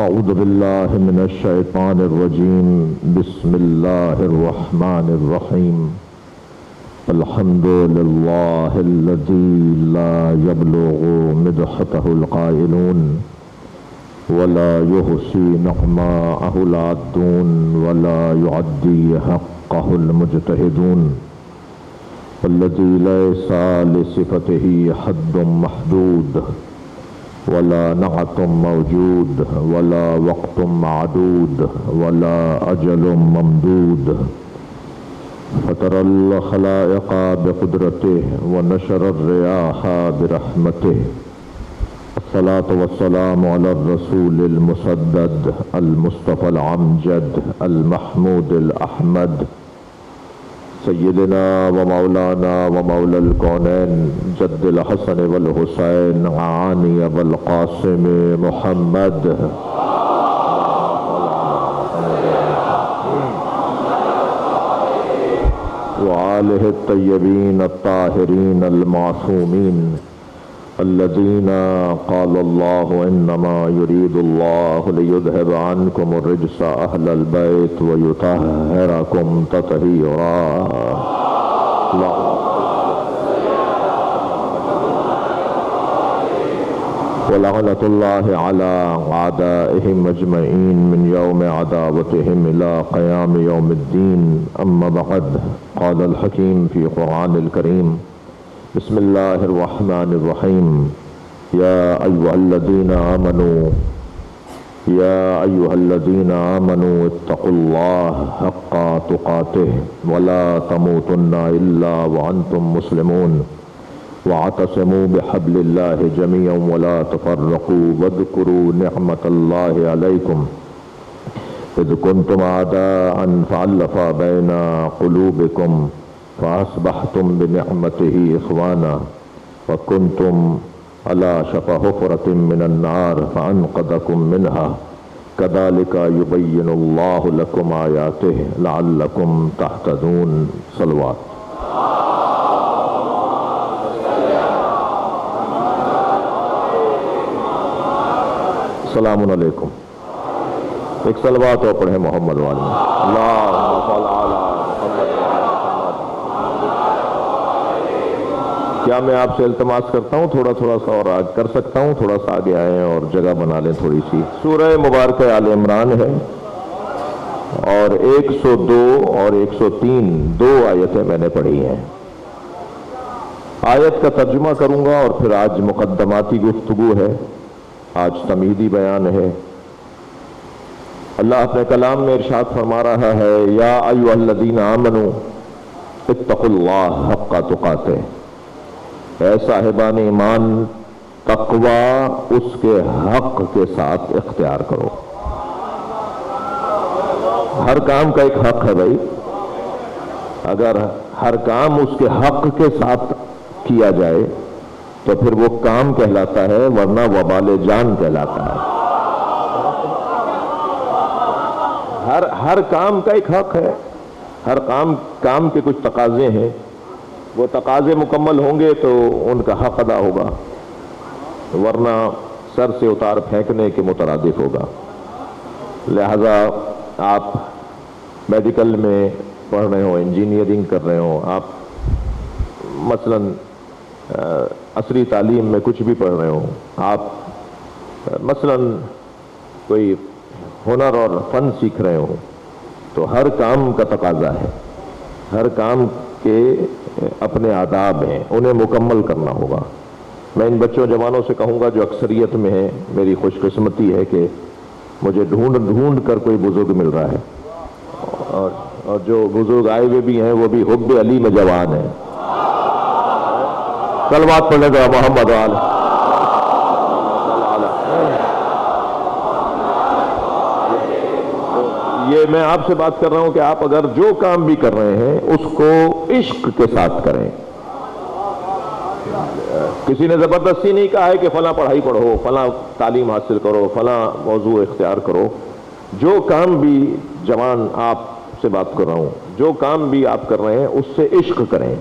اعوذ باللہ من الشیطان الرجیم بسم اللہ الرحمن الرحیم الحمد للہ الذی لا يبلغ مدحته القائلون ولا يحصي نعماءه العادون ولا يعدي حقه المجتهدون والذي ليس لصفته حد محدود ولا نعت موجود ولا وقت معدود ولا أجل ممدود فترى الخلائق بقدرته ونشر الرياح برحمته الصلاة والسلام على الرسول المسدد المصطفى العمجد المحمود الأحمد سیدنا و مولانا و مولا الکونین جد الحسن والحسین عانی والقاسم محمد وآلہ الطیبین الطاہرین المعصومین الذين قال الله إنما يريد الله ليذهب عنكم الرجس أهل البيت ويطهركم تطهيرا ولعنة الله على أعدائهم أجمعين من يوم عداوتهم إلى قيام يوم الدين أما بعد قال الحكيم في قرآن الكريم بسم الله الرحمن الرحيم يا أيها الذين آمنوا اتقوا الله حق تقاته ولا تموتن إلا وأنتم مسلمون واعتصموا بحبل الله جميعا ولا تفرقوا واذكروا نعمة الله عليكم إذ كنتم أعداء فألف بين قلوبكم فأصبحتم بنعمته إخوانا وكنتم على شفا حفرة من النار فأنقذكم منها كذلك يبين الله لكم آياته لعلكم تهتدون صلوات السلام علیکم ایک صلوات اور پڑھیں محمد والے اللہم صل علی محمد. کیا میں آپ سے التماس کرتا ہوں تھوڑا سا اور آج کر سکتا ہوں تھوڑا سا آگے آئیں اور جگہ بنا لیں تھوڑی سی. سورہ مبارکہ آل عمران ہے اور 102 اور 103 دو آیتیں میں نے پڑھی ہیں. آیت کا ترجمہ کروں گا اور پھر آج مقدماتی گفتگو ہے, آج تمہیدی بیان ہے. اللہ اپنے کلام میں ارشاد فرما رہا ہے یا ایھا الذین آمنوا اتقوا اللہ حق تقاتہ, اے صاحبان ایمان تقوی اس کے حق کے ساتھ اختیار کرو. ہر کام کا ایک حق ہے بھائی, اگر ہر کام اس کے حق کے ساتھ کیا جائے تو پھر وہ کام کہلاتا ہے, ورنہ وبال جان کہلاتا ہے. ہر کام کا ایک حق ہے, ہر کام کے کچھ تقاضے ہیں, وہ تقاضے مکمل ہوں گے تو ان کا حق ادا ہوگا, ورنہ سر سے اتار پھینکنے کے مترادف ہوگا. لہذا آپ میڈیکل میں پڑھ رہے ہوں, انجینئرنگ کر رہے ہوں, آپ مثلاً عصری تعلیم میں کچھ بھی پڑھ رہے ہوں, آپ مثلاً کوئی ہنر اور فن سیکھ رہے ہوں, تو ہر کام کا تقاضا ہے, ہر کام کے اپنے آداب ہیں, انہیں مکمل کرنا ہوگا. میں ان بچوں جوانوں سے کہوں گا جو اکثریت میں ہیں, میری خوش قسمتی ہے کہ مجھے ڈھونڈ کر کوئی بزرگ مل رہا ہے, اور جو بزرگ آئے ہوئے بھی ہیں وہ بھی حب علی میں جوان ہیں. صلوات پڑھنے دو محمد وآلہ. یہ میں آپ سے بات کر رہا ہوں کہ آپ اگر جو کام بھی کر رہے ہیں اس کو عشق کے ساتھ کریں. کسی نے زبردستی نہیں کہا ہے کہ فلاں پڑھائی پڑھو, فلاں تعلیم حاصل کرو, فلاں موضوع اختیار کرو. جو کام بھی جوان آپ سے بات کر رہا ہوں, جو کام بھی آپ کر رہے ہیں اس سے عشق کریں.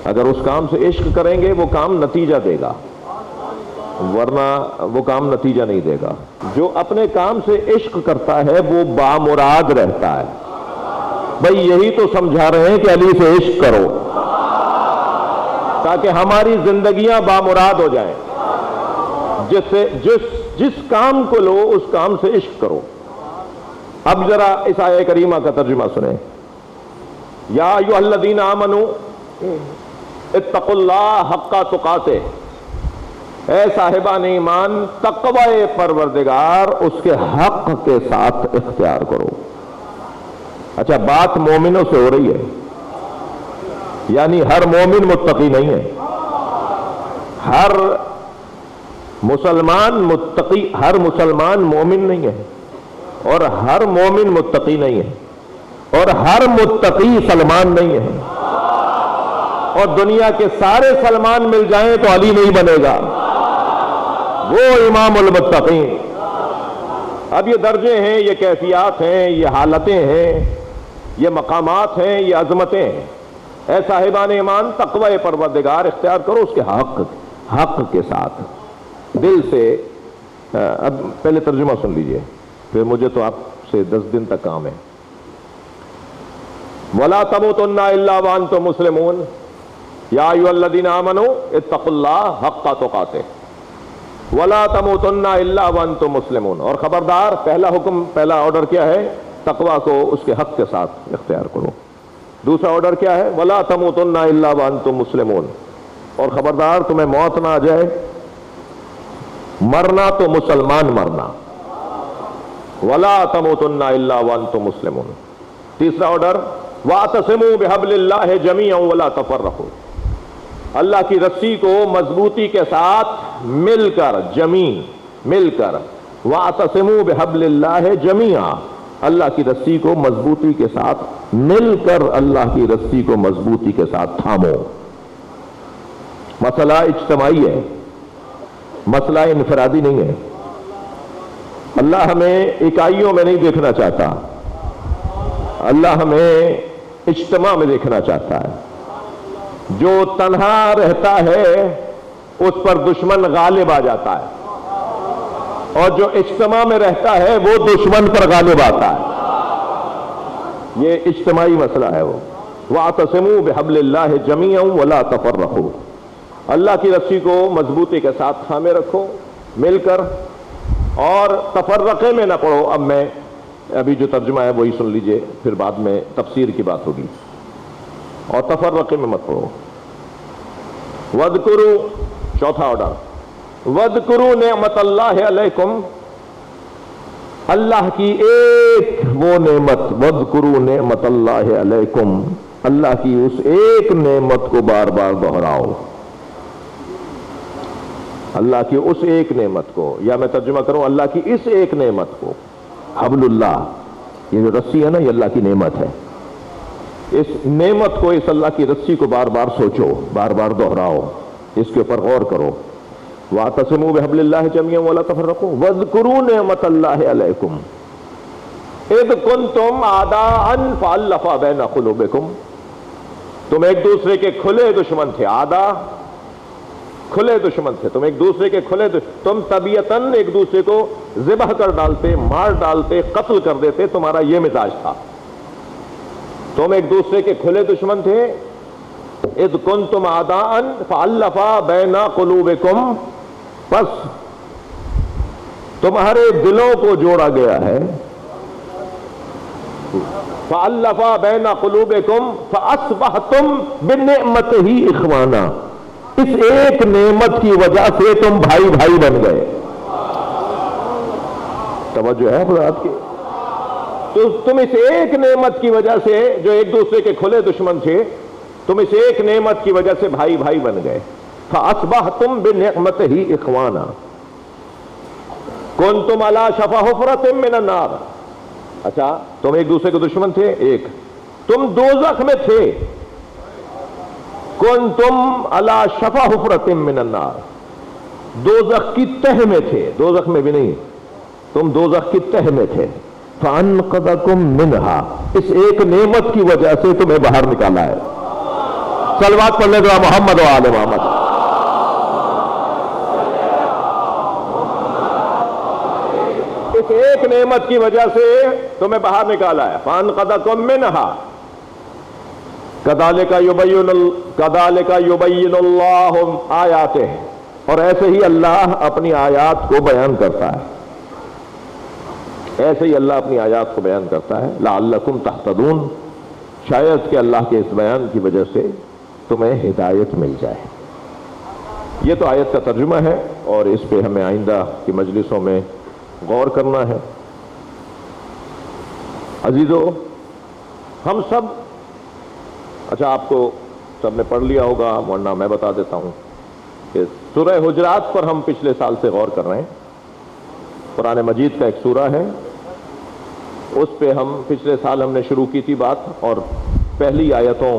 اگر اس کام سے عشق کریں گے وہ کام نتیجہ دے گا. ورنہ وہ کام نتیجہ نہیں دے گا. جو اپنے کام سے عشق کرتا ہے وہ بامراد رہتا ہے. بھئی یہی تو سمجھا رہے ہیں کہ علی سے عشق کرو تاکہ ہماری زندگیاں بامراد ہو جائیں. جس کام کو لو اس کام سے عشق کرو. اب ذرا اس آیہ کریمہ کا ترجمہ سنیں. یا ایھا الذین آمنوا اتقوا اللہ حق تقاتہ، اے صاحبان ایمان تقوی پروردگار اس کے حق کے ساتھ اختیار کرو. اچھا، بات مومنوں سے ہو رہی ہے، یعنی ہر مومن متقی نہیں ہے. ہر مسلمان متقی، ہر مسلمان مومن نہیں ہے، اور ہر مومن متقی نہیں ہے، اور ہر متقی سلمان نہیں ہے. اور دنیا کے سارے سلمان مل جائیں تو علی نہیں بنے گا، وہ امام المتقین. اب یہ درجے ہیں، یہ کیفیات ہیں، یہ حالتیں ہیں، یہ مقامات ہیں، یہ عظمتیں ہیں. اے صاحبان ایمان تقوی پروردگار اختیار کرو اس کے حق کے ساتھ، دل سے. اب پہلے ترجمہ سن لیجئے، پھر مجھے تو آپ سے 10 دن تک کام ہے. وَلَا تَمُوتُنَّ إِلَّا وَأَنْتُم مُسْلِمُونَ یا ایھا الذین آمنوا اتقوا اللہ حق تقاتہ وَلَا تَمُوتُنَّ إِلَّا وَأَنْتُم مُسْلِمُونَ. اور خبردار، پہلا حکم، پہلا آرڈر کیا ہے؟ تقوی کو اس کے حق کے ساتھ اختیار کرو. دوسرا آرڈر کیا ہے؟ وَلَا تَمُوتُنَّ إِلَّا وَأَنْتُم مُسْلِمُونَ. اور خبردار تمہیں موت نہ آ جائے، مرنا تو مسلمان مرنا. وَلَا تَمُوتُنَّ إِلَّا وَأَنْتُم مُسْلِمُونَ. تیسرا آرڈر وَاعْتَصِمُوا بِحَبْلِ اللَّهِ جَمِيعًا وَلَا تَفَرَّقُوا. اللہ کی رسی کو مضبوطی کے ساتھ مل کر، مل کر. وَاعْتَصِمُوا بِحَبْلِ اللَّهِ جَمِيعًا، اللہ کی رسی کو مضبوطی کے ساتھ مل کر، اللہ کی رسی کو مضبوطی کے ساتھ تھامو. مسئلہ اجتماعی ہے، مسئلہ انفرادی نہیں ہے. اللہ ہمیں اکائیوں میں نہیں دیکھنا چاہتا، اللہ ہمیں اجتماع میں دیکھنا چاہتا ہے. جو تنہا رہتا ہے اس پر دشمن غالب آ جاتا ہے، اور جو اجتماع میں رہتا ہے وہ دشمن پر غالب آتا ہے. یہ اجتماعی مسئلہ ہے. وہ وَاعْتَصِمُوا بِحَبْلِ اللَّهِ جَمِيعًا وَلَا تَفَرَّقُوا. اللہ کی رسی کو مضبوطی کے ساتھ تھامے رکھو، مل کر، اور تفرقے میں نہ پڑو. اب میں ابھی جو ترجمہ ہے وہی سن لیجئے، پھر بعد میں تفسیر کی بات ہوگی. اور تفرقے میں مت پڑو. وَاذْكُرُوا، چوتھا آرڈر، وَاذْكُرُوا نِعْمَتَ اللَّهِ عَلَيْكُمْ، اللہ کی ایک وہ نعمت. وَاذْكُرُوا نِعْمَتَ اللَّهِ عَلَيْكُمْ، اللہ کی اس ایک نعمت کو بار بار دہراؤ. اللہ کی اس ایک نعمت کو، یا میں ترجمہ کروں اللہ کی اس ایک نعمت کو. حبل اللہ، یہ جو رسی ہے نا، یہ اللہ کی نعمت ہے. اس نعمت کو، اس اللہ کی رسی کو بار بار سوچو، بار بار دہراؤ، اس کے اوپر غور کرو. وَاعْتَصِمُوا بِحَبْلِ اللَّهِ جَمِيعًا وَلَا تَفَرَّقُوا وَاذْكُرُوا نِعْمَتَ اللَّهِ عَلَيْكُمْ إِذْ كُنْتُمْ أَعْدَاءً فَأَلَّفَ بَيْنَ قُلُوبِكُمْ. تم ایک دوسرے کے کھلے دشمن تھے. آدھا، کھلے دشمن تھے تم، ایک دوسرے کے کھلے تم طبیعتاً ایک دوسرے کو ذبح کر ڈالتے، مار ڈالتے، قتل کر دیتے. تمہارا یہ مزاج تھا. تم ایک دوسرے کے کھلے دشمن تھے. اذ کنتم اعداء فالف بین قلوبکم، پس تمہارے دلوں کو جوڑا گیا ہے. فالف بین قلوبکم فاصبحتم بنعمتہ اخوانا، اس ایک نعمت کی وجہ سے تم بھائی بھائی بن گئے. توجہ ہے بات کی؟ تو تم اس ایک نعمت کی وجہ سے، جو ایک دوسرے کے کھلے دشمن تھے، تم اس ایک نعمت کی وجہ سے بھائی بھائی بن گئے. فاصبحتم بنعمتہ اخوانا کنتم علی شفا حفرۃ من النار. اچھا، تم ایک دوسرے کے دشمن تھے، ایک تم دوزخ میں تھے. کنتم علی شفا حفرۃ من النار، دوزخ کی تہ میں تھے. دوزخ میں بھی نہیں، تم دوزخ کی تہ میں تھے. فانقذکم منہا، اس ایک نعمت کی وجہ سے تمہیں باہر نکالا ہے. صلوات پڑھ لے ذرا محمد و آل محمد. ایک نعمت کی وجہ سے تمہیں باہر نکالا ہے. فَأَنْقَذَكُم مِّنْهَا كَذَلِكَ يُبَيِّنُ اللَّهُ آيَاتِهِ. اور ایسے ہی اللہ اپنی آیات کو بیان کرتا ہے. ایسے ہی اللہ اپنی آیات کو بیان کرتا ہے. لَعَلَّكُمْ تَهْتَدُونَ. شاید کہ اللہ کے اس بیان کی وجہ سے تمہیں ہدایت مل جائے. یہ تو آیت کا ترجمہ ہے اور اس پہ ہمیں آئندہ کی مجلسوں میں غور کرنا ہے. عزیزو، ہم سب، اچھا آپ کو سب نے پڑھ لیا ہوگا ورنہ میں بتا دیتا ہوں کہ سورہ حجرات پر ہم پچھلے سال سے غور کر رہے ہیں. قرآن مجید کا ایک سورہ ہے، اس پہ ہم پچھلے سال ہم نے شروع کی تھی بات اور پہلی آیتوں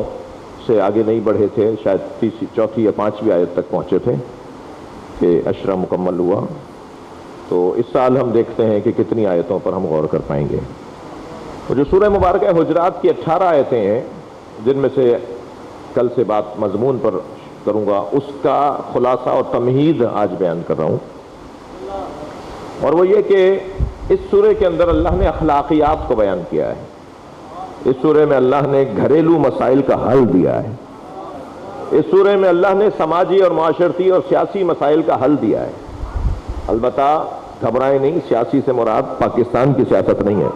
سے آگے نہیں بڑھے تھے، شاید تیسری چوتھی یا پانچویں آیت تک پہنچے تھے کہ عشرہ مکمل ہوا. تو اس سال ہم دیکھتے ہیں کہ کتنی آیتوں پر ہم غور کر پائیں گے. اور جو سورہ مبارکہ حجرات کی 18 آیتیں ہیں جن میں سے کل سے بات مضمون پر کروں گا، اس کا خلاصہ اور تمہید آج بیان کر رہا ہوں. اور وہ یہ کہ اس سورہ کے اندر اللہ نے اخلاقیات کو بیان کیا ہے. اس سورہ میں اللہ نے گھریلو مسائل کا حل دیا ہے. اس سورہ میں اللہ نے سماجی اور معاشرتی اور سیاسی مسائل کا حل دیا ہے. البتہ گھبرائیں نہیں، سیاسی سے مراد پاکستان کی سیاست نہیں ہے.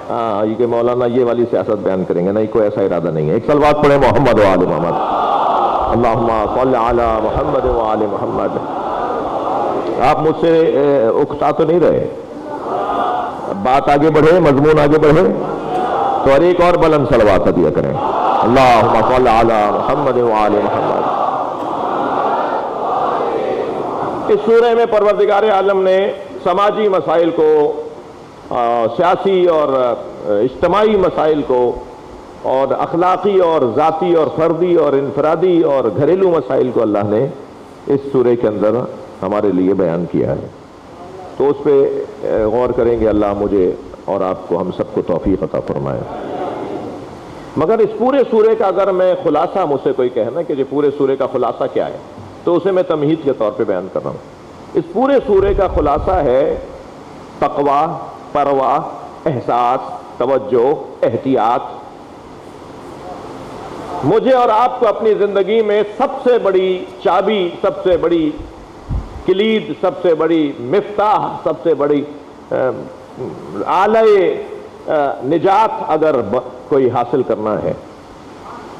ہاں یہ کہ مولانا یہ والی سیاست بیان کریں گے، نہیں، کوئی ایسا ارادہ نہیں ہے. ایک صلوات پڑھیں محمد و آل محمد. اللہم صل علی محمد و آل محمد. آپ مجھ سے اکتا تو نہیں رہے؟ بات آگے بڑھے، مضمون آگے بڑھے تو اور ایک اور بلند صلوات دیا کریں. اللہم صل علی محمد و آل محمد. اس سورہ میں پروردگار عالم نے سماجی مسائل کو، سیاسی اور اجتماعی مسائل کو، اور اخلاقی اور ذاتی اور فردی اور انفرادی اور گھریلو مسائل کو اللہ نے اس سورہ کے اندر ہمارے لیے بیان کیا ہے. تو اس پہ غور کریں گے. اللہ مجھے اور آپ کو، ہم سب کو توفیق عطا فرمائے. مگر اس پورے سورے کا اگر میں خلاصہ مجھ سے کوئی کہنا کہ یہ پورے سورے کا خلاصہ کیا ہے، تو اسے میں تمہید کے طور پہ بیان کر رہا ہوں. اس پورے سورے کا خلاصہ ہے تقویٰ، پرواہ، احساس، توجہ، احتیاط. مجھے اور آپ کو اپنی زندگی میں سب سے بڑی چابی، سب سے بڑی کلید، سب سے بڑی مفتاح، سب سے بڑی آلہ نجات اگر کوئی حاصل کرنا ہے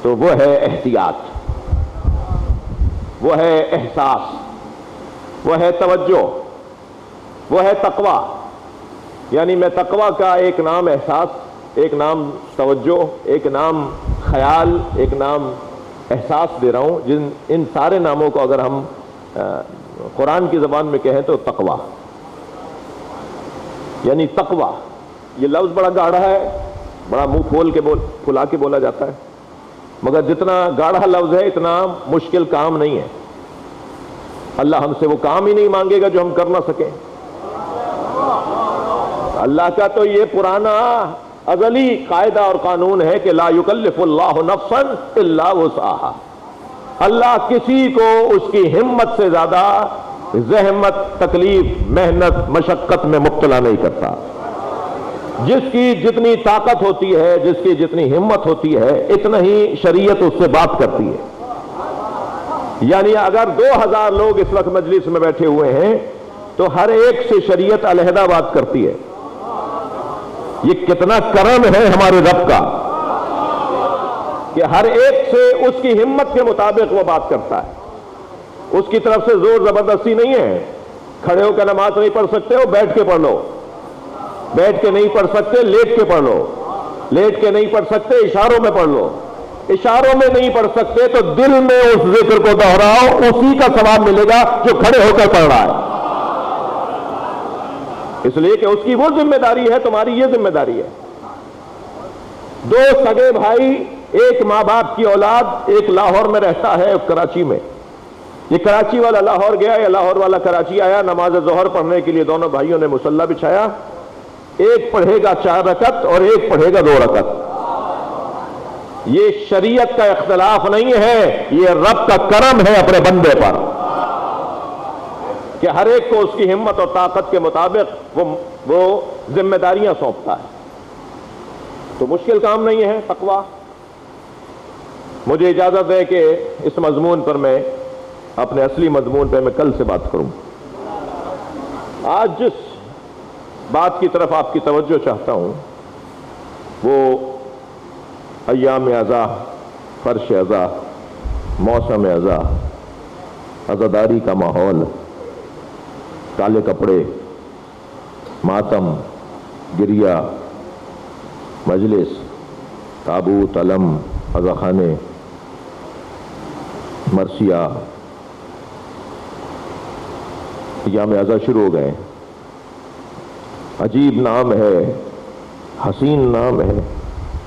تو وہ ہے احتیاط، وہ ہے احساس، وہ ہے توجہ، وہ ہے تقویٰ. یعنی میں تقویٰ کا ایک نام احساس، ایک نام توجہ، ایک نام خیال، ایک نام احساس دے رہا ہوں. ان سارے ناموں کو اگر ہم قرآن کی زبان میں کہیں تو تقویٰ، یعنی تقویٰ. یہ لفظ بڑا گاڑھا ہے، بڑا منہ پھلا کے بولا جاتا ہے، مگر جتنا گاڑھا لفظ ہے اتنا مشکل کام نہیں ہے. اللہ ہم سے وہ کام ہی نہیں مانگے گا جو ہم کر نہ سکیں. اللہ کا تو یہ پرانا ازلی قاعدہ اور قانون ہے کہ لا یکلف اللہ نفسا الا وسعها. اللہ کسی کو اس کی ہمت سے زیادہ زحمت، تکلیف، محنت، مشقت میں مبتلا نہیں کرتا. جس کی جتنی طاقت ہوتی ہے، جس کی جتنی ہمت ہوتی ہے، اتنا ہی شریعت اس سے بات کرتی ہے. یعنی اگر 2000 لوگ اس وقت مجلس میں بیٹھے ہوئے ہیں تو ہر ایک سے شریعت علیحدہ بات کرتی ہے. یہ کتنا کرم ہے ہمارے رب کا کہ ہر ایک سے اس کی ہمت کے مطابق وہ بات کرتا ہے. اس کی طرف سے زور زبردستی نہیں ہے. کھڑے ہو کے نماز نہیں پڑھ سکتے ہو، بیٹھ کے پڑھ لو. بیٹھ کے نہیں پڑھ سکتے، لیٹ کے پڑھ لو. لیٹ کے نہیں پڑھ سکتے، اشاروں میں پڑھ لو. اشاروں میں نہیں پڑھ سکتے تو دل میں اس ذکر کو دہراؤ، اسی کا ثواب ملے گا جو کھڑے ہو کر پڑھ رہا ہے. اس لیے کہ اس کی وہ ذمہ داری ہے، تمہاری یہ ذمہ داری ہے. 2 سگے بھائی، ایک ماں باپ کی اولاد، ایک لاہور میں رہتا ہے، ایک کراچی میں. یہ کراچی والا لاہور گیا یا لاہور والا کراچی آیا. نماز ظہر پڑھنے کے لیے دونوں بھائیوں نے مصلی بچھایا. ایک پڑھے گا 4 رکعت اور ایک پڑھے گا 2 رکعت. یہ شریعت کا اختلاف نہیں ہے، یہ رب کا کرم ہے اپنے بندے پر. کہ ہر ایک کو اس کی ہمت اور طاقت کے مطابق وہ ذمہ داریاں سونپتا ہے. تو مشکل کام نہیں ہے تقویٰ. مجھے اجازت ہے کہ اس مضمون پر میں اپنے اصلی مضمون پہ میں کل سے بات کروں. آج جس بات کی طرف آپ کی توجہ چاہتا ہوں وہ ایام عزا، فرش عزا، موسم عزا، عزاداری کا ماحول، کالے کپڑے، ماتم، گریہ، مجلس، تابوت، علم، عزاخانے، مرثیہ. ایام عزا شروع ہو گئے. عجیب نام ہے، حسین نام ہے،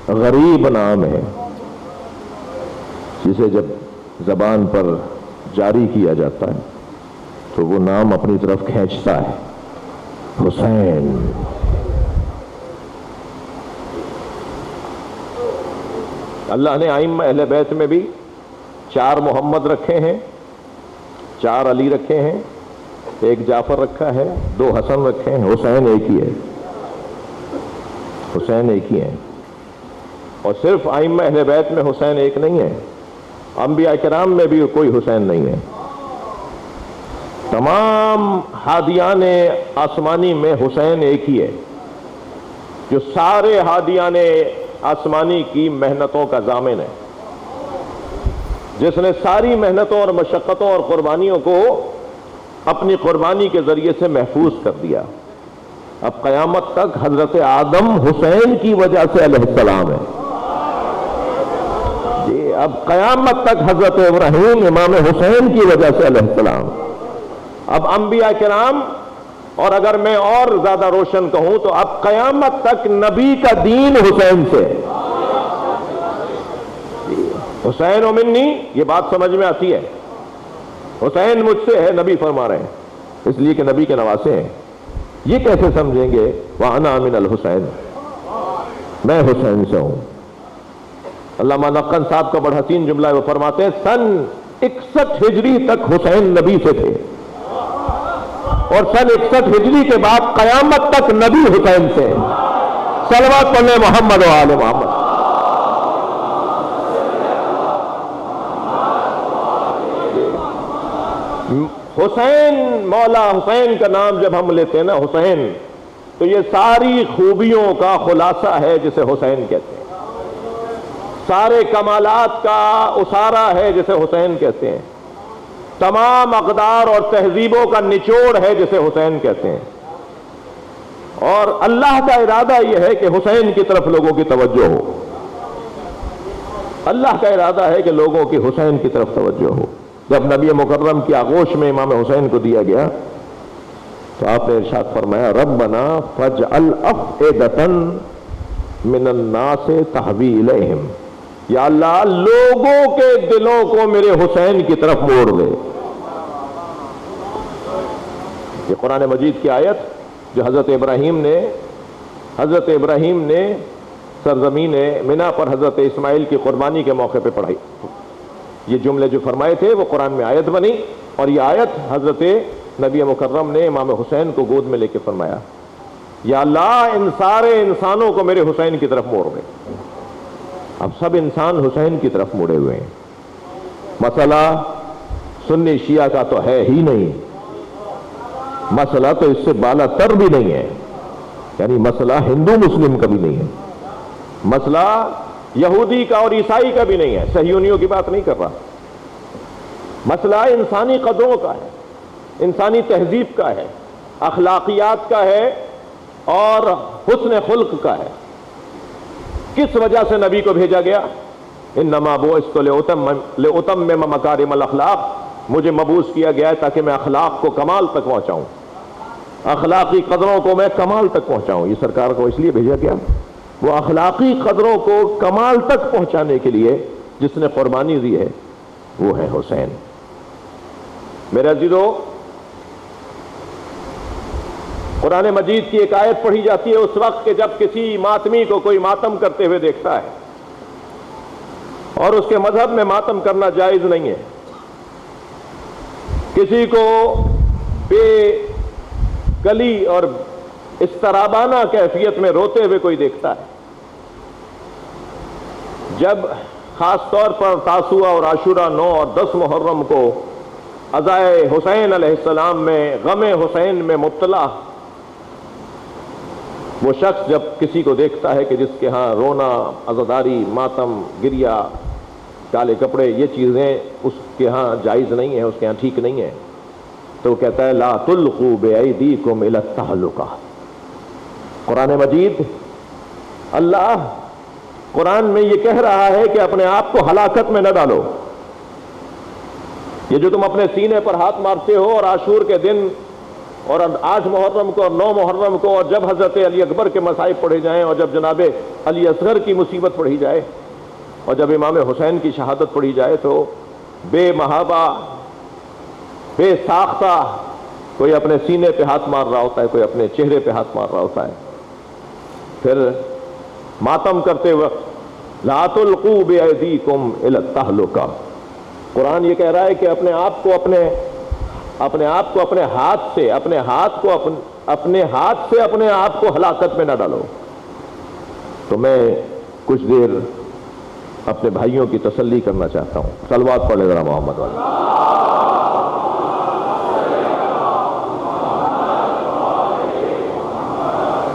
غریب نام ہے، جسے جب زبان پر جاری کیا جاتا ہے تو وہ نام اپنی طرف کھینچتا ہے. حسین. اللہ نے ائمہ اہل بیت میں بھی 4 محمد رکھے ہیں، 4 علی رکھے ہیں، 1 جعفر رکھا ہے، 2 حسن رکھے ہیں. حسین ایک ہی ہے. حسین ایک ہی ہے. اور صرف ائمہ اہل بیت میں حسین ایک نہیں ہے، انبیاء کرام میں بھی کوئی حسین نہیں ہے. تمام ہادیان آسمانی میں حسین ایک ہی ہے، جو سارے ہادیان آسمانی کی محنتوں کا ضامن ہے، جس نے ساری محنتوں اور مشقتوں اور قربانیوں کو اپنی قربانی کے ذریعے سے محفوظ کر دیا. اب قیامت تک حضرت آدم حسین کی وجہ سے علیہ السلام ہے. جی اب قیامت تک حضرت ابراہیم امام حسین کی وجہ سے علیہ السلام. اب انبیاء کرام، اور اگر میں اور زیادہ روشن کہوں تو اب قیامت تک نبی کا دین حسین سے. حسین و منی، یہ بات سمجھ میں آتی ہے. حسین مجھ سے ہے، نبی فرما رہے ہیں، اس لیے کہ نبی کے نواسے ہیں. یہ کیسے سمجھیں گے وَأَنَا مِنَ الْحُسَيْن، میں حسین سے ہوں. علامہ نقن صاحب کا بڑا حسین جملہ ہے، وہ فرماتے ہیں سن 61 ہجری تک حسین نبی سے تھے، اور سن 61 ہجری کے بعد قیامت تک نبی حسین سے. صلوات پڑھیں محمد و آل محمد. حسین، مولا حسین کا نام جب ہم لیتے ہیں نا حسین، تو یہ ساری خوبیوں کا خلاصہ ہے جسے حسین کہتے ہیں. سارے کمالات کا اسارہ ہے جسے حسین کہتے ہیں. تمام اقدار اور تہذیبوں کا نچوڑ ہے جسے حسین کہتے ہیں. اور اللہ کا ارادہ یہ ہے کہ حسین کی طرف لوگوں کی توجہ ہو. اللہ کا ارادہ ہے کہ لوگوں کی حسین کی طرف توجہ ہو. جب نبی مکرم کی آغوش میں امام حسین کو دیا گیا تو آپ نے ارشاد فرمایا ربنا فاجعل افئدۃ من الناس تہوی الیہم، یا اللہ لوگوں کے دلوں کو میرے حسین کی طرف موڑ دے. یہ قرآن مجید کی آیت جو حضرت ابراہیم نے سرزمین منا پر حضرت اسماعیل کی قربانی کے موقع پہ پڑھائی. یہ جملے جو فرمائے تھے وہ قرآن میں آیت بنی، اور یہ آیت حضرت نبی مکرم نے امام حسین کو گود میں لے کے فرمایا یا اللہ ان سارے انسانوں کو میرے حسین کی طرف موڑ دے. اب سب انسان حسین کی طرف موڑے ہوئے ہیں. مسئلہ سنی شیعہ کا تو ہے ہی نہیں، مسئلہ تو اس سے بالا تر بھی نہیں ہے، یعنی مسئلہ ہندو مسلم کا بھی نہیں ہے، مسئلہ یہودی کا اور عیسائی کا بھی نہیں ہے، صہیونیوں کی بات نہیں کر رہا. مسئلہ انسانی قدروں کا ہے، انسانی تہذیب کا ہے، اخلاقیات کا ہے اور حسن خلق کا ہے. کس وجہ سے نبی کو بھیجا گیا؟ انما بعثت لأتمم مکارم الاخلاق، مجھے مبعوث کیا گیا ہے تاکہ میں اخلاق کو کمال تک پہنچاؤں، اخلاقی قدروں کو میں کمال تک پہنچاؤں. یہ سرکار کو اس لیے بھیجا گیا، وہ اخلاقی قدروں کو کمال تک پہنچانے کے لیے جس نے قربانی دی ہے وہ ہے حسین. میرے عزیزو، قرآن مجید کی ایک آیت پڑھی جاتی ہے اس وقت کہ جب کسی ماتمی کو کوئی ماتم کرتے ہوئے دیکھتا ہے، اور اس کے مذہب میں ماتم کرنا جائز نہیں ہے. کسی کو بے کلی اور اضطرابانہ کیفیت میں روتے ہوئے کوئی دیکھتا ہے، جب خاص طور پر تاسوعہ اور عاشورہ 9 اور 10 محرم کو عزائے حسین علیہ السلام میں غم حسین میں مبتلا وہ شخص جب کسی کو دیکھتا ہے کہ جس کے ہاں رونا، عزاداری، ماتم، گریا، کالے کپڑے، یہ چیزیں اس کے ہاں جائز نہیں ہیں، اس کے ہاں ٹھیک نہیں ہیں، تو وہ کہتا ہے لا تلقوا بأیدیکم الی التہلکہ۔ قرآن مجید، اللہ قرآن میں یہ کہہ رہا ہے کہ اپنے آپ کو ہلاکت میں نہ ڈالو۔ یہ جو تم اپنے سینے پر ہاتھ مارتے ہو اور عاشور کے دن اور 8 محرم کو اور 9 محرم کو، اور جب حضرت علی اکبر کے مصائب پڑھے جائیں اور جب جناب علی اصغر کی مصیبت پڑھی جائے اور جب امام حسین کی شہادت پڑھی جائے، تو بے محابہ، بے ساختہ کوئی اپنے سینے پہ ہاتھ مار رہا ہوتا ہے، کوئی اپنے چہرے پہ ہاتھ مار رہا ہوتا ہے۔ پھر ماتم کرتے وقت لا تلقوا بأیدیکم الی التہلکہ، قرآن یہ کہہ رہا ہے کہ اپنے آپ کو اپنے ہاتھ سے اپنے آپ کو ہلاکت میں نہ ڈالو۔ تو میں کچھ دیر اپنے بھائیوں کی تسلی کرنا چاہتا ہوں، صلوات پڑھ لے ذرا محمد والے۔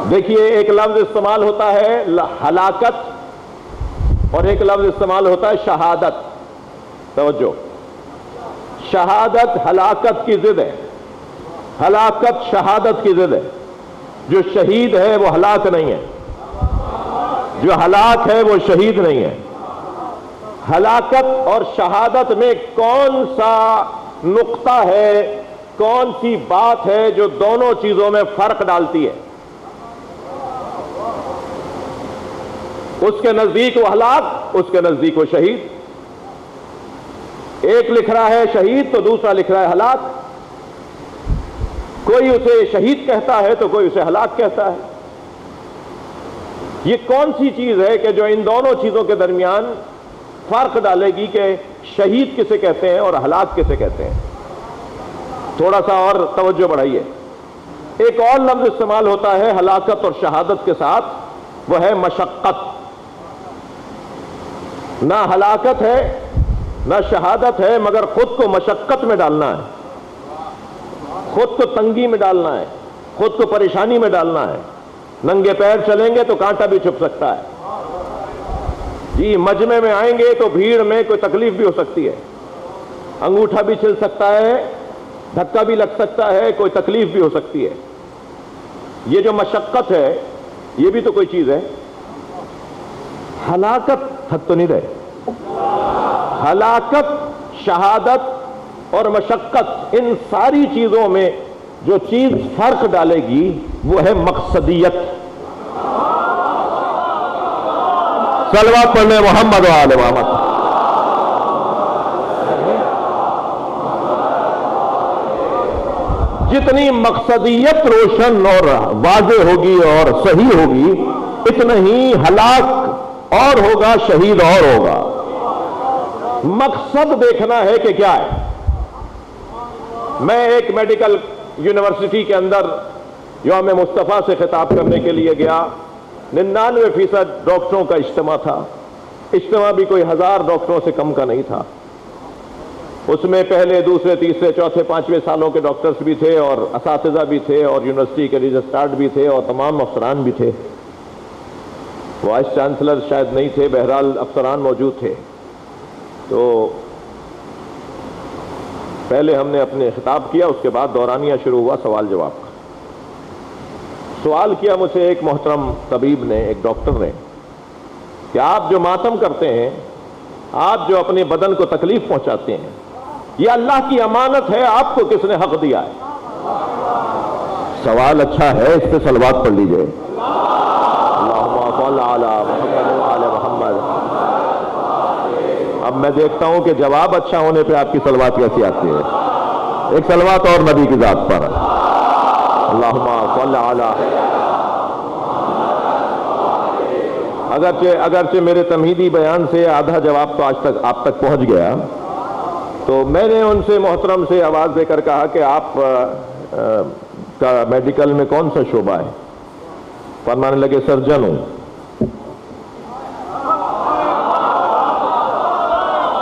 دیکھیے، ایک لفظ استعمال ہوتا ہے ہلاکت اور ایک لفظ استعمال ہوتا ہے شہادت۔ توجہ، شہادت ہلاکت کی ضد ہے، ہلاکت شہادت کی ضد ہے۔ جو شہید ہے وہ ہلاک نہیں ہے، جو ہلاک ہے وہ شہید نہیں ہے۔ ہلاکت اور شہادت میں کون سا نقطہ ہے، کون سی بات ہے جو دونوں چیزوں میں فرق ڈالتی ہے؟ اس کے نزدیک وہ ہلاک، اس کے نزدیک وہ شہید۔ ایک لکھ رہا ہے شہید تو دوسرا لکھ رہا ہے ہلاک، کوئی اسے شہید کہتا ہے تو کوئی اسے ہلاک کہتا ہے۔ یہ کون سی چیز ہے کہ جو ان دونوں چیزوں کے درمیان فرق ڈالے گی کہ شہید کسے کہتے ہیں اور ہلاک کسے کہتے ہیں؟ تھوڑا سا اور توجہ بڑھائیے۔ ایک اور لفظ استعمال ہوتا ہے ہلاکت اور شہادت کے ساتھ، وہ ہے مشقت۔ نہ ہلاکت ہے نہ شہادت ہے، مگر خود کو مشقت میں ڈالنا ہے، خود کو تنگی میں ڈالنا ہے، خود کو پریشانی میں ڈالنا ہے۔ ننگے پیر چلیں گے تو کانٹا بھی چھپ سکتا ہے جی، مجمع میں آئیں گے تو بھیڑ میں کوئی تکلیف بھی ہو سکتی ہے، انگوٹھا بھی چھل سکتا ہے، دھکا بھی لگ سکتا ہے، کوئی تکلیف بھی ہو سکتی ہے۔ یہ جو مشقت ہے یہ بھی تو کوئی چیز ہے۔ ہلاکت تھک تو نہیں رہے، ہلاکت، شہادت اور مشقت، ان ساری چیزوں میں جو چیز فرق ڈالے گی وہ ہے مقصدیت۔ صلوات پڑھنے محمد و آل محمد۔ جتنی مقصدیت روشن اور واضح ہوگی اور صحیح ہوگی، اتنا ہی ہلاک اور ہوگا، شہید اور ہوگا۔ مقصد دیکھنا ہے کہ کیا ہے۔ میں ایک میڈیکل یونیورسٹی کے اندر یوم مصطفیٰ سے خطاب کرنے کے لیے گیا۔ 99% ڈاکٹروں کا اجتماع تھا، اجتماع بھی کوئی 1000 ڈاکٹروں سے کم کا نہیں تھا۔ اس میں پہلے، دوسرے، تیسرے، چوتھے، 5ویں سالوں کے ڈاکٹرز بھی تھے اور اساتذہ بھی تھے اور یونیورسٹی کے رجسٹرارڈ بھی تھے اور تمام افسران بھی تھے۔ وائس چانسلر شاید نہیں تھے، بہرحال افسران موجود تھے۔ تو پہلے ہم نے اپنے خطاب کیا، اس کے بعد دورانیہ شروع ہوا سوال جواب کا۔ سوال کیا مجھ سے ایک محترم طبیب نے، ایک ڈاکٹر نے، کہ آپ جو ماتم کرتے ہیں، آپ جو اپنے بدن کو تکلیف پہنچاتے ہیں، یہ اللہ کی امانت ہے، آپ کو کس نے حق دیا ہے؟ سوال اچھا ہے، اس پہ صلوات پڑھ لیجئے۔ اللہم صل علی محمد و آل محمد۔ اب میں دیکھتا ہوں کہ جواب اچھا ہونے پہ آپ کی صلوات کیسی آتی ہے۔ ایک صلوات اور نبی کی ذات پر، اللہم صل علی۔ اگرچہ میرے تمہیدی بیان سے آدھا جواب تو آج تک آپ تک پہنچ گیا، تو میں نے ان سے محترم سے آواز دے کر کہا کہ آپ کا میڈیکل میں کون سا شعبہ ہے؟ فرمانے لگے سرجن ہوں.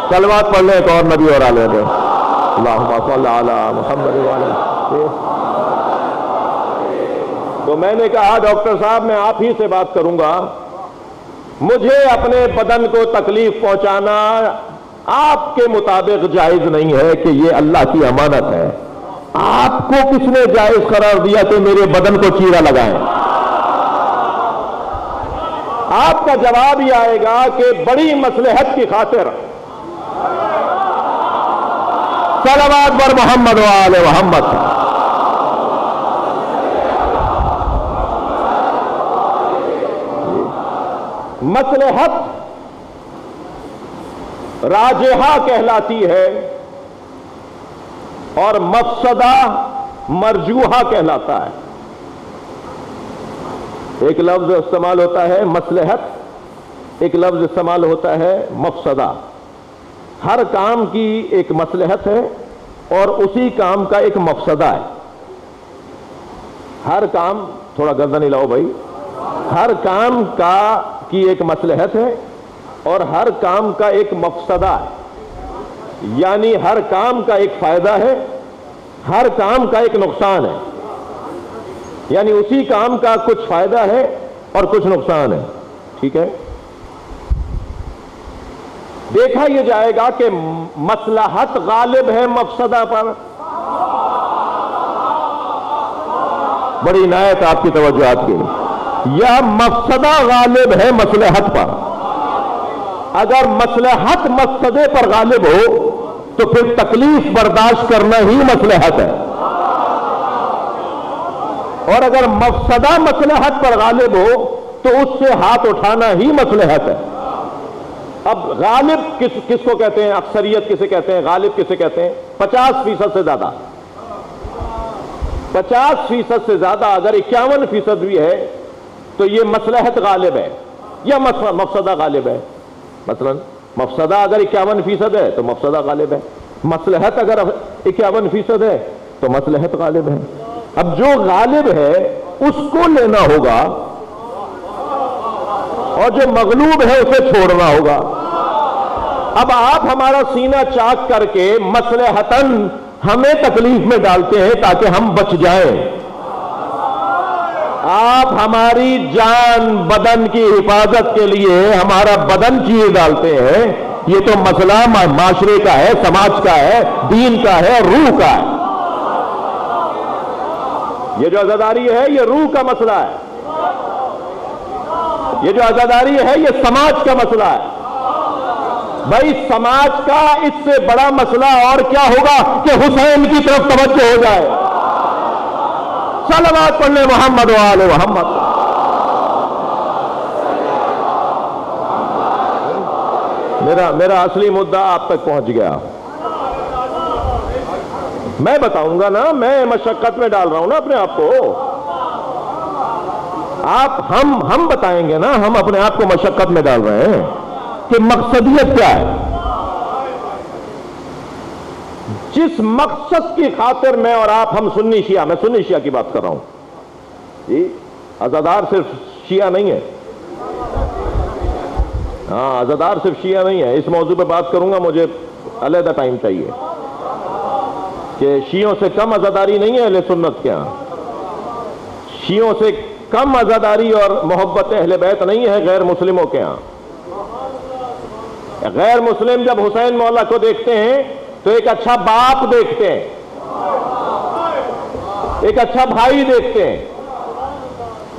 صلوات پڑھ لیں ایک اور نبی اور آلے دیں. اللہم صلی علی محمد وعلی. تو میں نے کہا ڈاکٹر صاحب میں آپ ہی سے بات کروں گا. مجھے اپنے بدن کو تکلیف پہنچانا آپ کے مطابق جائز نہیں ہے کہ یہ اللہ کی امانت ہے. آپ کو کس نے جائز قرار دیا کہ میرے بدن کو چیرا لگائیں؟ آپ کا جواب یہ آئے گا کہ بڑی مصلحت کی خاطر. صلوات بر محمد و آل محمد. مصلحت راجحہ کہلاتی ہے اور مفسدہ مرجوحہ کہلاتا ہے. ایک لفظ استعمال ہوتا ہے مصلحت, ایک لفظ استعمال ہوتا ہے مفسدہ. ہر کام کی ایک مصلحت ہے اور اسی کام کا ایک مفسدہ ہے. ہر کام, تھوڑا گردن ہلاؤ بھائی, ہر کام کی ایک مصلحت ہے اور ہر کام کا ایک مفسدہ ہے. یعنی ہر کام کا ایک فائدہ ہے, ہر کام کا ایک نقصان ہے. یعنی اسی کام کا کچھ فائدہ ہے اور کچھ نقصان ہے. ٹھیک ہے. دیکھا یہ جائے گا کہ مصلحت غالب ہے مفسدہ پر. بڑی عنایت آپ کی توجہات کے لیے. یا مفسدہ غالب ہے مصلحت پر. اگر مصلحت مفسدے پر غالب ہو تو پھر تکلیف برداشت کرنا ہی مصلحت ہے, اور اگر مفسدہ مصلحت پر غالب ہو تو اس سے ہاتھ اٹھانا ہی مصلحت ہے. اب غالب کس کو کہتے ہیں؟ اکثریت کسے کہتے ہیں؟ غالب کسے کہتے ہیں؟ 50% سے زیادہ. 50% سے زیادہ. اگر 51% بھی ہے تو یہ مصلحت غالب ہے یا مفسدہ غالب ہے. مثلا مفسدہ اگر 51% ہے تو مفسدہ غالب ہے. مصلحت اگر 51% ہے تو مصلحت غالب ہے. اب جو غالب ہے اس کو لینا ہوگا اور جو مغلوب ہے اسے چھوڑنا ہوگا. اب آپ ہمارا سینہ چاک کر کے مصلحتاً ہمیں تکلیف میں ڈالتے ہیں تاکہ ہم بچ جائیں. آپ ہماری جان بدن کی حفاظت کے لیے ہمارا بدن چیز ڈالتے ہیں. یہ تو مسئلہ معاشرے کا ہے, سماج کا ہے, دین کا ہے, روح کا ہے. یہ جو عزاداری ہے یہ روح کا مسئلہ ہے. یہ جو عزاداری ہے یہ سماج کا مسئلہ ہے. بھائی سماج کا اس سے بڑا مسئلہ اور کیا ہوگا کہ حسین کی طرف توجہ ہو جائے. صلوات پڑھنے محمد و آل محمد. میرا اصلی مدعا آپ تک پہنچ گیا. میں بتاؤں گا نا, میں مشقت میں ڈال رہا ہوں نا اپنے آپ کو. ہم بتائیں گے نا, ہم اپنے آپ کو مشقت میں ڈال رہے ہیں کہ مقصدیت کیا ہے. جس مقصد کی خاطر میں اور آپ, ہم سنی شیعہ, میں سنی شیعہ کی بات کر رہا ہوں جی, عزادار صرف شیعہ نہیں ہے. ہاں, عزادار صرف شیعہ نہیں ہے. اس موضوع پہ بات کروں گا, مجھے علیحدہ ٹائم چاہیے. کہ شیعوں سے کم عزاداری نہیں ہے اہل سنت کے ہاں. شیعوں سے کم عزاداری اور محبت اہل بیت نہیں ہے غیر مسلموں کے ہاں. غیر مسلم جب حسین مولا کو دیکھتے ہیں تو ایک اچھا باپ دیکھتے ہیں, ایک اچھا بھائی دیکھتے ہیں,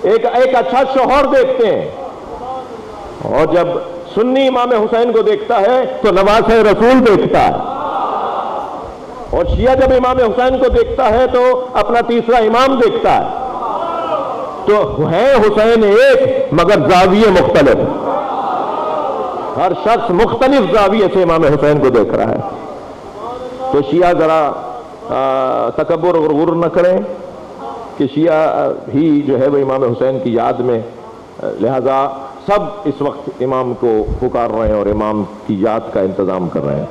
ایک اچھا شوہر دیکھتے ہیں. اور جب سنی امام حسین کو دیکھتا ہے تو نواسہ رسول دیکھتا ہے. اور شیعہ جب امام حسین کو دیکھتا ہے تو اپنا تیسرا امام دیکھتا ہے. تو ہے حسین ایک مگر زاویے مختلف. ہر شخص مختلف زاویے سے امام حسین کو دیکھ رہا ہے. تو شیعہ ذرا تکبر اور غرور نہ کریں کہ شیعہ ہی جو ہے وہ امام حسین کی یاد میں, لہذا سب اس وقت امام کو پکار رہے ہیں اور امام کی یاد کا انتظام کر رہے ہیں.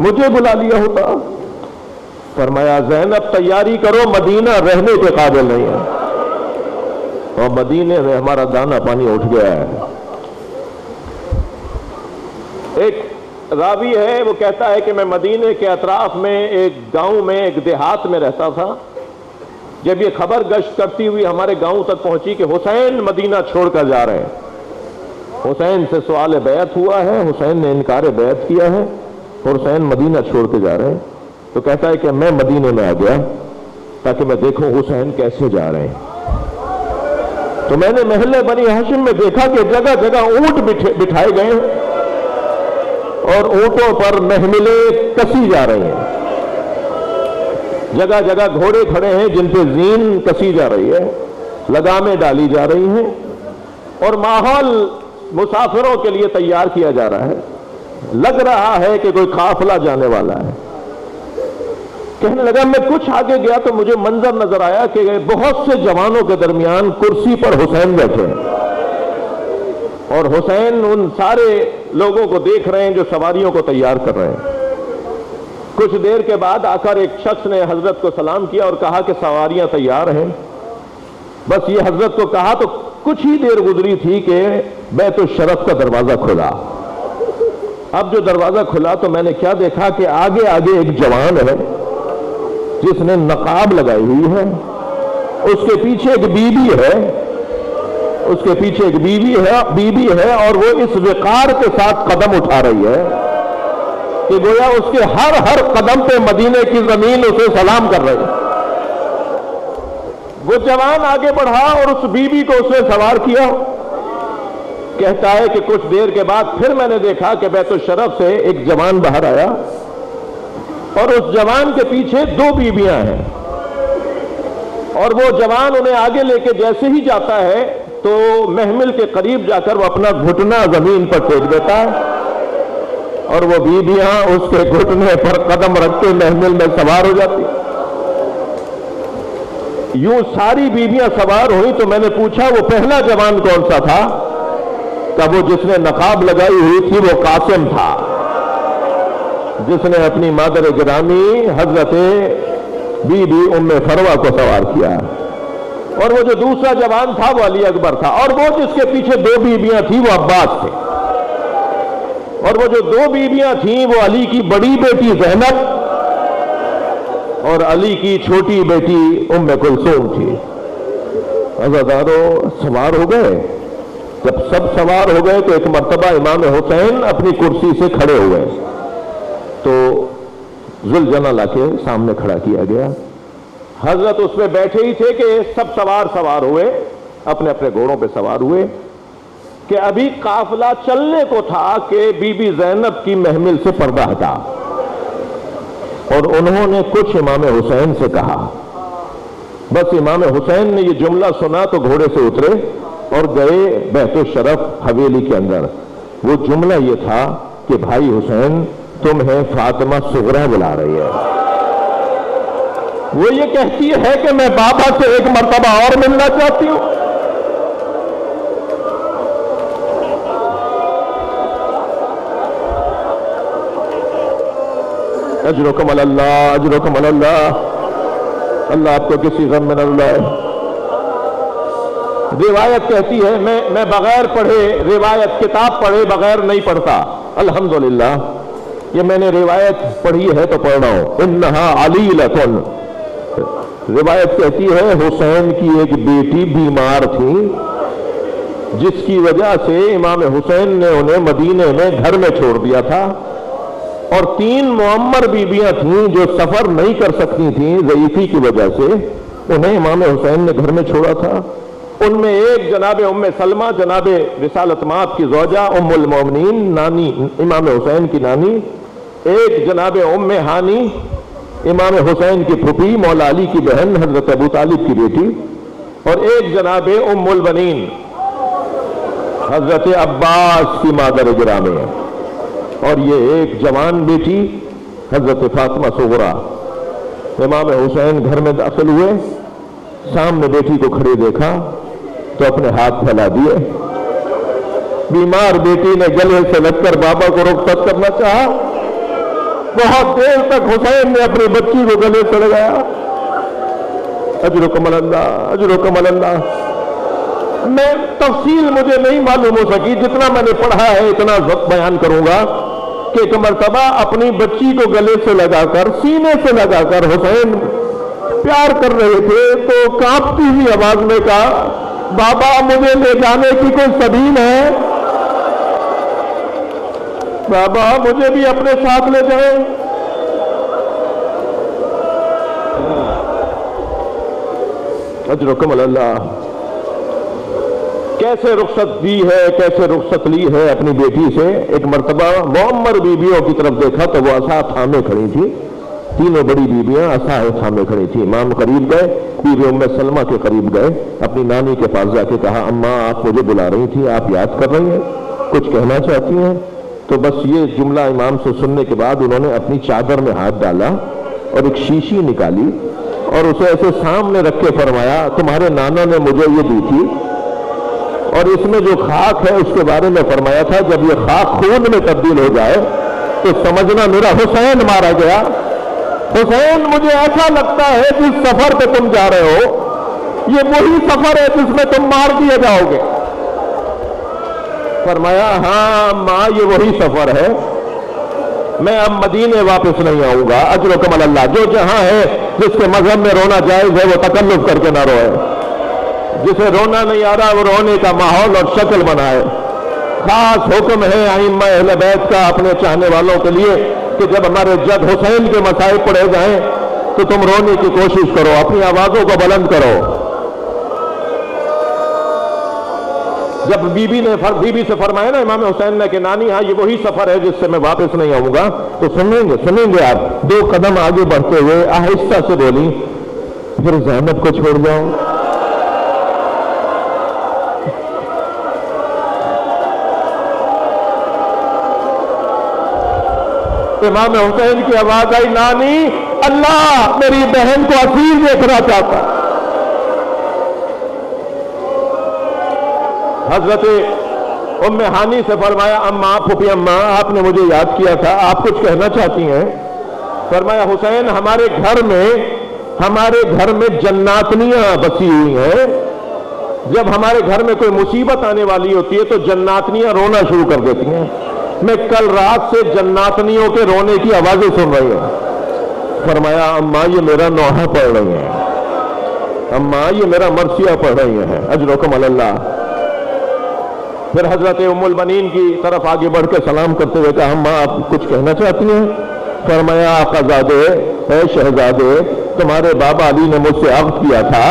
مجھے بلا لیا ہوتا. فرمایا زینب تیاری کرو، مدینہ رہنے کے قابل نہیں ہے. اور مدینے میں ہمارا دانا پانی اٹھ گیا ہے. ایک راوی ہے وہ کہتا ہے کہ میں مدینے کے اطراف میں ایک گاؤں میں ایک دیہات میں رہتا تھا. جب یہ خبر گشت کرتی ہوئی ہمارے گاؤں تک پہنچی کہ حسین مدینہ چھوڑ کر جا رہے ہیں، حسین سے سوال بیعت ہوا ہے، حسین نے انکار بیعت کیا ہے اور حسین مدینہ چھوڑ کے جا رہے ہیں، تو کہتا ہے کہ میں مدینے میں آ گیا تاکہ میں دیکھوں حسین کیسے جا رہے ہیں. تو میں نے محلے بنی ہاشم میں دیکھا کہ جگہ جگہ اونٹ بٹھائے گئے ہیں اور اونٹوں پر محملیں کسی جا رہی ہیں. جگہ جگہ گھوڑے کھڑے ہیں جن پہ زین کسی جا رہی ہے، لگامیں ڈالی جا رہی ہیں اور ماحول مسافروں کے لیے تیار کیا جا رہا ہے. لگ رہا ہے کہ کوئی قافلہ جانے والا ہے. کہنے لگا میں کچھ آگے گیا تو مجھے منظر نظر آیا کہ بہت سے جوانوں کے درمیان کرسی پر حسین بیٹھے ہیں اور حسین ان سارے لوگوں کو دیکھ رہے ہیں جو سواریوں کو تیار کر رہے ہیں. کچھ دیر کے بعد آ کر ایک شخص نے حضرت کو سلام کیا اور کہا کہ سواریاں تیار ہیں. بس یہ حضرت کو کہا تو کچھ ہی دیر گزری تھی کہ بیت الشرف کا دروازہ کھلا. اب جو دروازہ کھلا تو میں نے کیا دیکھا کہ آگے آگے ایک جوان ہے جس نے نقاب لگائی ہوئی ہے، اس کے پیچھے ایک بیوی ہے اور وہ اس وقار کے ساتھ قدم اٹھا رہی ہے کہ گویا اس کے ہر قدم پہ مدینے کی زمین اسے سلام کر رہی ہے. وہ جوان آگے بڑھا اور اس بیوی کو اس نے سوار کیا. کہتا ہے کہ کچھ دیر کے بعد پھر میں نے دیکھا کہ بیت الشرف سے ایک جوان باہر آیا اور اس جوان کے پیچھے 2 بیویاں ہیں اور وہ جوان انہیں آگے لے کے جیسے ہی جاتا ہے تو محمل کے قریب جا کر وہ اپنا گھٹنا زمین پر ٹیک دیتا ہے اور وہ بیویاں اس کے گھٹنے پر قدم رکھ کے محمل میں سوار ہو جاتی. یوں ساری بیویاں سوار ہوئی تو میں نے پوچھا وہ پہلا جوان کون سا تھا؟ کہ وہ جس نے نقاب لگائی ہوئی تھی وہ قاسم تھا، جس نے اپنی مادر گرامی حضرت بی بی ام فروہ کو سوار کیا. اور وہ جو دوسرا جوان تھا وہ علی اکبر تھا اور وہ جس کے پیچھے 2 بیویاں تھیں وہ عباس تھے اور وہ جو 2 بیویاں تھیں وہ علی کی بڑی بیٹی زینب اور علی کی چھوٹی بیٹی ام کلثوم تھی. عزادارو سوار ہو گئے. جب سب سوار ہو گئے تو ایک مرتبہ امام حسین اپنی کرسی سے کھڑے ہوئے تو ذوالجناح لا کے سامنے کھڑا کیا گیا. حضرت اس میں بیٹھے ہی تھے کہ سب سوار ہوئے، اپنے اپنے گھوڑوں پہ سوار ہوئے کہ ابھی قافلہ چلنے کو تھا کہ بی بی زینب کی محمل سے پردہ ہٹا اور انہوں نے کچھ امام حسین سے کہا. بس امام حسین نے یہ جملہ سنا تو گھوڑے سے اترے اور گئے بیت الشرف حویلی کے اندر. وہ جملہ یہ تھا کہ بھائی حسین تمہیں فاطمہ صغرا بلا رہی ہے. وہ یہ کہتی ہے کہ میں بابا سے ایک مرتبہ اور ملنا چاہتی ہوں. اجرکم اللہ، اجرکم اللہ. اللہ آپ کو کسی غم میں نہ لائے. روایت کہتی ہے میں بغیر پڑھے روایت کتاب پڑھے بغیر نہیں پڑھتا. الحمدللہ یہ میں نے روایت پڑھی ہے تو پڑھ رہا ہوں. انہا علیلۃ. روایت کہتی ہے حسین کی ایک بیٹی بیمار تھی جس کی وجہ سے امام حسین نے انہیں مدینے میں گھر میں چھوڑ دیا تھا اور 3 معمر بیویاں تھیں جو سفر نہیں کر سکتی تھیں ضعیفی کی وجہ سے، انہیں امام حسین نے گھر میں چھوڑا تھا. ان میں ایک جناب ام سلمہ جناب رسالت مآب کی زوجہ ام المومنین نانی امام حسین کی نانی، ایک جناب ام ہانی امام حسین کی پھوپھی مولا علی کی بہن حضرت ابو طالب کی بیٹی، اور ایک جناب ام البنین حضرت عباس کی مادر گرامی ہے، اور یہ ایک جوان بیٹی حضرت فاطمہ صغرا. امام حسین گھر میں داخل ہوئے، سامنے بیٹی کو کھڑے دیکھا تو اپنے ہاتھ پھیلا دیے. بیمار بیٹی نے گلے سے لگ کر بابا کو رخصت کرنا چاہا بہت دیر تک حسین نے اپنی بچی کو گلے سے لگایا. اجرکم اللہ اجرکم اللہ. میں تفصیل مجھے نہیں معلوم ہو سکی، جتنا میں نے پڑھا ہے اتنا بیان کروں گا کہ ایک مرتبہ اپنی بچی کو گلے سے لگا کر، سینے سے لگا کر حسین پیار کر رہے تھے تو کانپتی ہوئی آواز میں کہا، بابا مجھے لے جانے کی کوئی سبیل ہے؟ بابا مجھے بھی اپنے ساتھ لے جائیں. اجرکم اللہ. کیسے رخصت دی ہے، کیسے رخصت لی ہے اپنی بیٹی سے. ایک مرتبہ معمر بیویوں کی طرف دیکھا تو وہ عصا تھامے کھڑی تھی. تینوں بڑی بیویاں عصا تھامے کھڑی تھی. امام قریب گئے، بیوی ام سلمہ کے قریب گئے، اپنی نانی کے پاس جا کے کہا، اماں آپ مجھے بلا رہی تھی، آپ یاد کر رہی ہیں، کچھ کہنا چاہتی ہیں؟ تو بس یہ جملہ امام سے سننے کے بعد انہوں نے اپنی چادر میں ہاتھ ڈالا اور ایک شیشی نکالی اور اسے ایسے سامنے رکھ کے فرمایا، تمہارے نانا نے مجھے یہ دی تھی اور اس میں جو خاک ہے اس کے بارے میں فرمایا تھا جب یہ خاک خون میں تبدیل ہو جائے تو سمجھنا میرا حسین مارا گیا. حسین مجھے ایسا لگتا ہے جس سفر پہ تم جا رہے ہو یہ وہی سفر ہے جس میں تم مار دیے جاؤ گے. فرمایا ہاں ماں یہ وہی سفر ہے، میں اب مدینے واپس نہیں آؤں گا. اجرکم اللہ. جو جہاں ہے جس کے مذہب میں رونا جائز ہے وہ تکلف کر کے نہ روئے، جسے رونا نہیں آ رہا وہ رونے کا ماحول اور شکل بنائے. خاص حکم ہے ائمہ اہل بیت کا اپنے چاہنے والوں کے لیے کہ جب ہمارے جد حسین کے مسائل پڑھے جائیں تو تم رونے کی کوشش کرو، اپنی آوازوں کو بلند کرو. جب بی بی سے فرمایا نا امام حسین نے کہ نانی ہاں یہ وہی سفر ہے جس سے میں واپس نہیں آؤں گا، تو سنیں گے آپ. 2 قدم آگے بڑھتے ہوئے آہستہ سے بولی، پھر زینب کو چھوڑ جاؤں. امام حسین کی آواز آئی، نانی اللہ میری بہن کو اسیر دیکھنا چاہتا. حضرت ام ہانی سے فرمایا، اماں پھوپھی اماں آپ نے مجھے یاد کیا تھا، آپ کچھ کہنا چاہتی ہیں؟ فرمایا حسین ہمارے گھر میں جناتنیاں بسی ہوئی ہیں. جب ہمارے گھر میں کوئی مصیبت آنے والی ہوتی ہے تو جناتنیاں رونا شروع کر دیتی ہیں. میں کل رات سے جناتنیوں کے رونے کی آوازیں سن رہی ہوں. فرمایا اماں یہ میرا نوحہ پڑھ رہی ہیں، اماں یہ میرا مرثیہ پڑھ رہی ہیں. اجرکم اللہ. پھر حضرت ام البنین کی طرف آگے بڑھ کے سلام کرتے ہوئے کہا، اماں آپ کچھ کہنا چاہتی ہیں؟ فرمایا آقازادے اے شہزادے تمہارے بابا علی نے مجھ سے عہد کیا تھا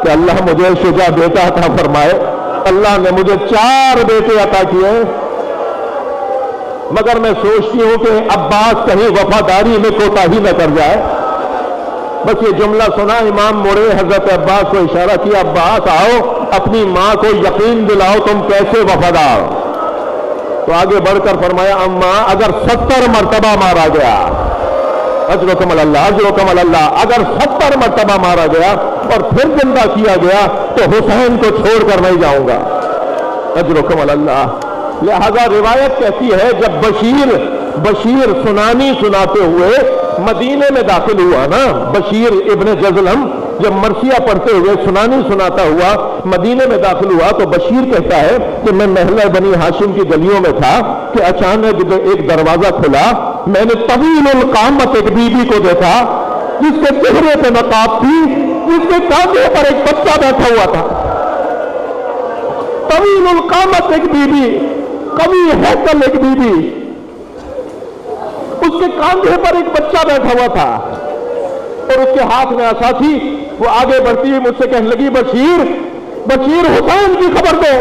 کہ اللہ مجھے شجاع بیٹا عطا فرمائے. اللہ نے مجھے 4 بیٹے عطا کیے، مگر میں سوچتی ہوں کہ عباس کہیں وفاداری میں کوتاہی نہ کر جائے. بس یہ جملہ سنا امام مڑے حضرت عباس کو اشارہ کیا، عباس آؤ اپنی ماں کو یقین دلاؤ تم کیسے وفادار. تو آگے بڑھ کر فرمایا، اماں اگر 70 مرتبہ مارا گیا، اجرکم اللہ اجرکم اللہ، اگر 70 مرتبہ مارا گیا اور پھر زندہ کیا گیا تو حسین کو چھوڑ کر نہیں جاؤں گا. اجرکم اللہ. لہذا روایت کہتی ہے جب بشیر سنانی سناتے ہوئے مدینے میں داخل ہوا نا، بشیر ابن جزلم جب مرثیہ پڑھتے ہوئے سنانی سناتا ہوا مدینے میں داخل ہوا تو بشیر کہتا ہے کہ میں محلہ بنی ہاشم کی گلیوں میں تھا کہ اچانک ایک دروازہ کھلا، میں نے طویل القامت ایک بی بی کو دیکھا جس کے چہرے پہ نقاب تھی، جس کے کاندھے پر ایک بچہ بیٹھا ہوا تھا. طویل القامت ایک بی بی، قوی ہیکل ایک بی بی، اس کے کاندھے پر ایک بچہ بیٹھا ہوا تھا اور اس کے ہاتھ میں عصا تھی. وہ آگے بڑھتی ہوئی مجھ سے کہنے لگی، بشیر حسین کی خبر دو.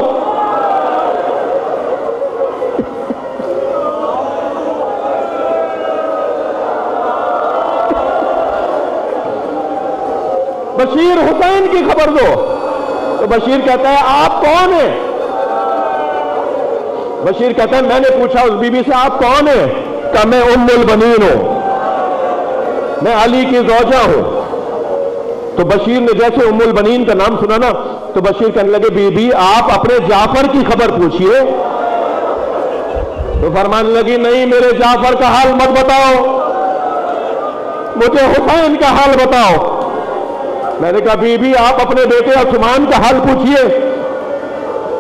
بشیر حسین کی خبر دو. تو بشیر کہتا ہے آپ کون ہیں؟ بشیر کہتا ہے میں نے پوچھا اس بی بی سے آپ کون ہیں؟ کہ میں ام البنین ہوں، میں علی کی زوجہ ہوں. تو بشیر نے جیسے ام البنین کا نام سنا نا تو بشیر کہنے لگے، بی بی آپ اپنے جعفر کی خبر پوچھئے. تو فرمانے لگی، نہیں میرے جعفر کا حال مت بتاؤ، مجھے حسین کا حال بتاؤ۔ میں نے کہا بی بی آپ اپنے بیٹے عثمان کا حال پوچھئے۔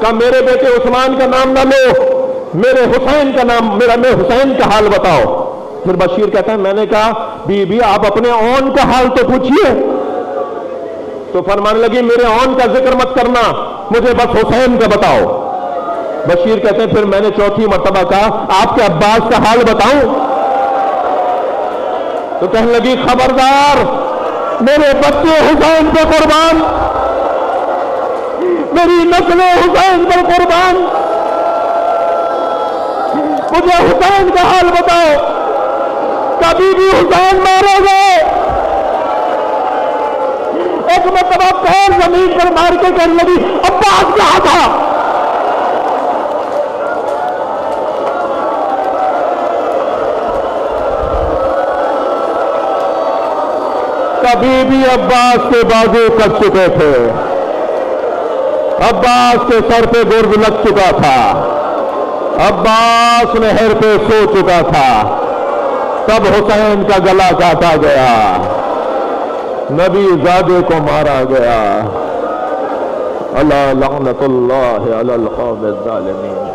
کہا میرے بیٹے عثمان کا نام نہ لو، میرے حسین کا نام، میں حسین کا حال بتاؤ۔ پھر بشیر کہتا ہے میں نے کہا بی بی آپ اپنے اون کا حال تو پوچھئے۔ تو فرمانے لگی میرے اون کا ذکر مت کرنا، مجھے بس حسین کا بتاؤ۔ بشیر کہتے ہیں پھر میں نے چوتھی مرتبہ کہا آپ کے عباس کا حال بتاؤں؟ تو کہنے لگی خبردار، میرے بچے حسین پہ قربان، میری نسل حسین پر قربان، مجھے حسین کا حال بتاؤ، کبھی بھی حسین مارے گئے۔ ایک مرتبہ پیر زمین پر مار کے کہنے لگی عباس کہاں تھا؟ کبھی بھی عباس کے بازو کٹ چکے تھے، عباس کے سر پہ گرد لگ چکا تھا، عباس نہر پہ سو چکا تھا، تب حسین کا گلا کاٹا گیا، نبی زادے کو مارا گیا۔ الا لعنت اللہ علی القوم الظالمین۔